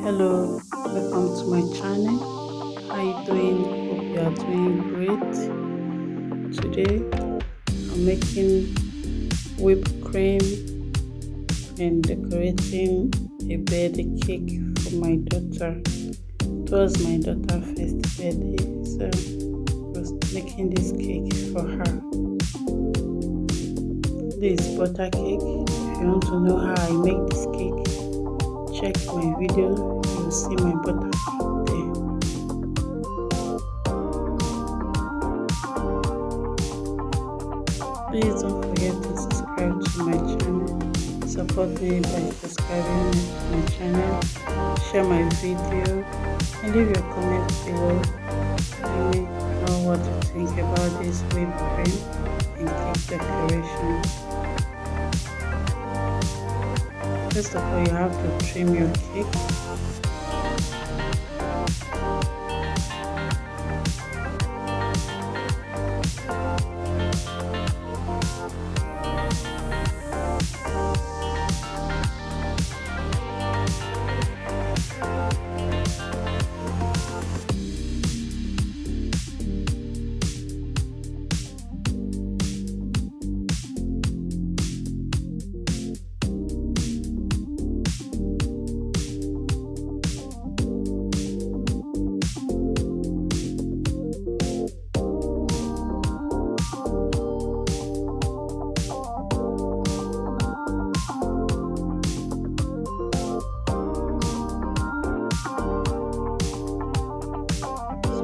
Hello, welcome to my channel. How you doing? Hope you are doing great. Today I'm making whipped cream and decorating a birthday cake for my daughter. It was my daughter's first birthday, so I was making this cake for her. This is butter cake. If you want to know how I make this cake, check my video. You'll see my butter cake there. Please don't forget to subscribe to my channel. Support me by subscribing to my channel. Share my video and leave your comments below. Let me know what you think about this whipped cream and cake decoration. First of all, you have to trim your cake.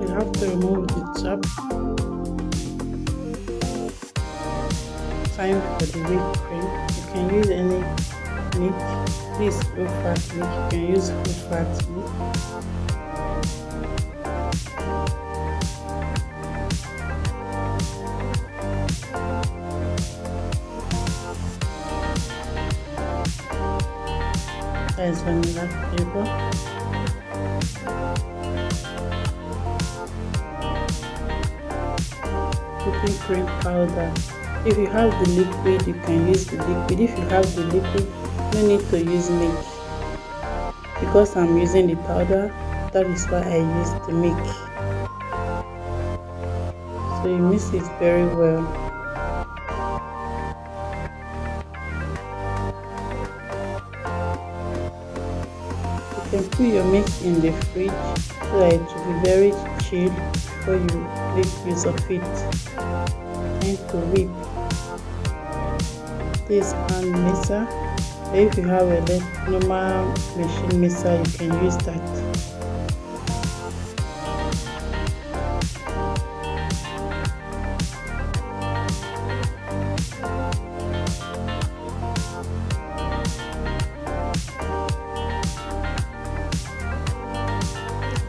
You have to remove the top. Time for the whipped cream. You can use any milk. This low fat milk. You can use full fat milk. That is vanilla flavor. Whipping cream powder. If you have the liquid, you can use the liquid. If you have the liquid, no need to use milk. Because I'm using the powder, that is why I use the milk. So you mix it very well. You can put your mix in the fridge so that it will be very chilled before you make use of it. Time to whip. This hand mixer. If you have a normal machine mixer, you can use that.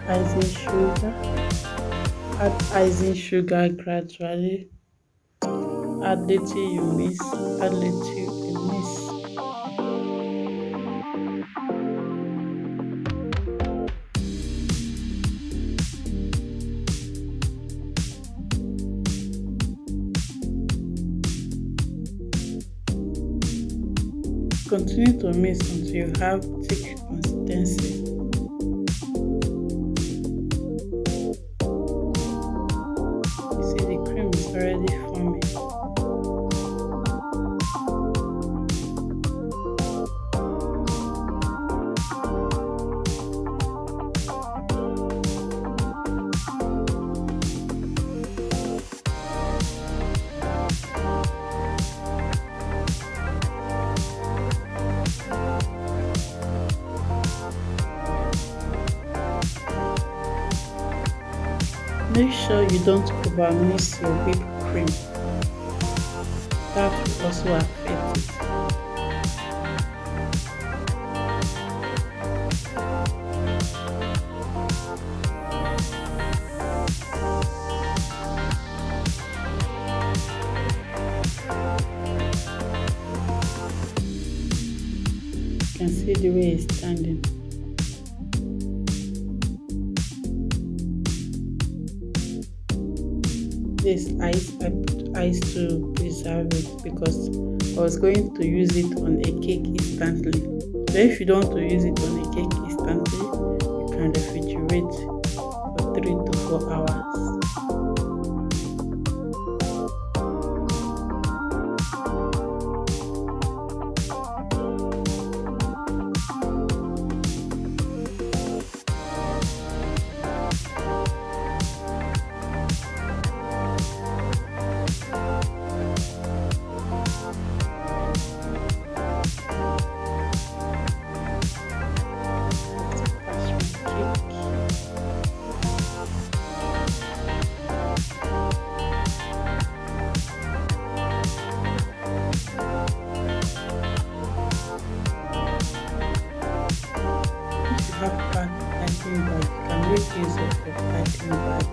Icing sugar. Add icing sugar gradually. Add little you mix. Add little you mix. Continue to mix until you have thick consistency. You see the cream is already forming. Make sure you don't over mix your whipped cream. That will also affect it. You can see the way it's standing. This ice, I put ice to preserve it because I was going to use it on a cake instantly. So if you don't want to use it on a cake instantly, and refrigerate for 3 to 4 hours. If you have piping bag, you can make use of your piping bag.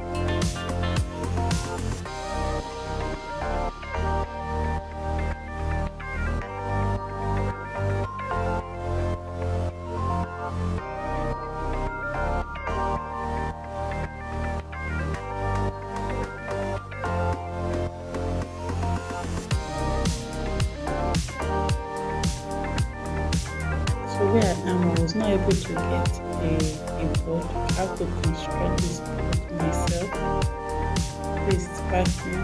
So where I am, I was not able to get a board. I have to construct this board myself. Please piping.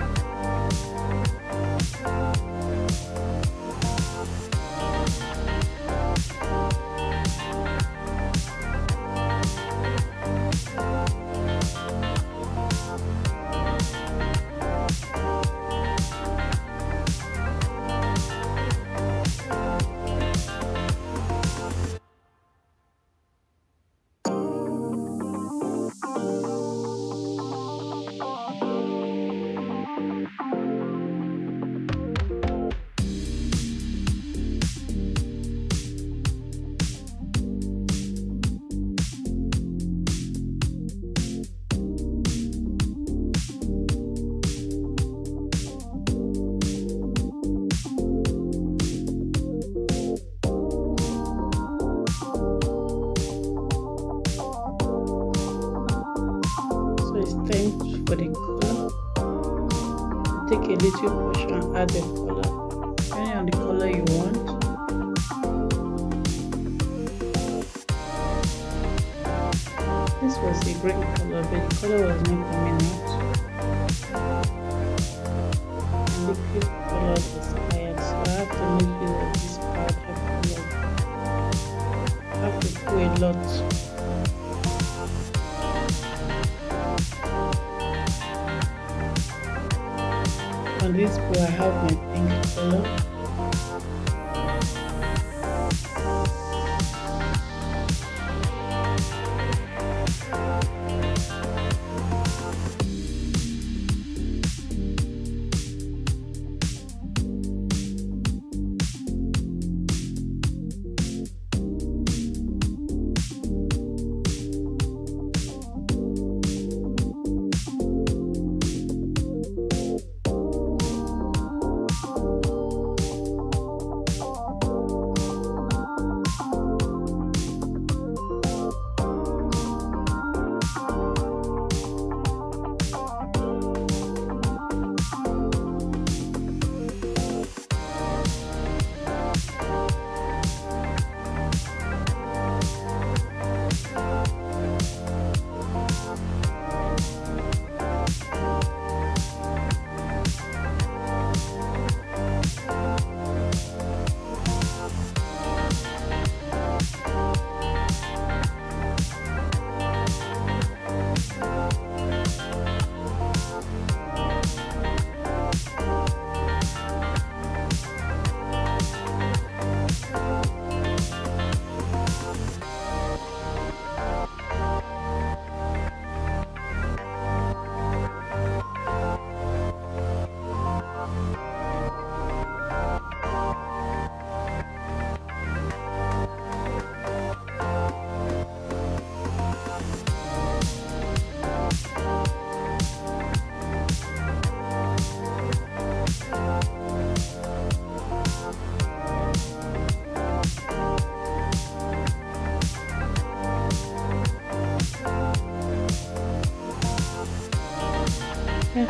So it's time for the color. Take a little portion and add the color, depending on the color you want. This was a green color, but the color was not coming out. And liquid color is expired, so I have to make use of this powder color. I have to pour a lot. On this bowl, I have my pink color. Yeah,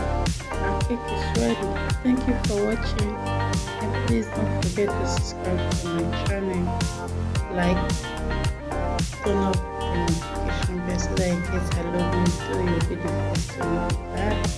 our cake is ready. Thank you for watching, and please don't forget to subscribe to my channel, like, turn on the notification bell So that in case I log into, you'll be the first to know. Bye.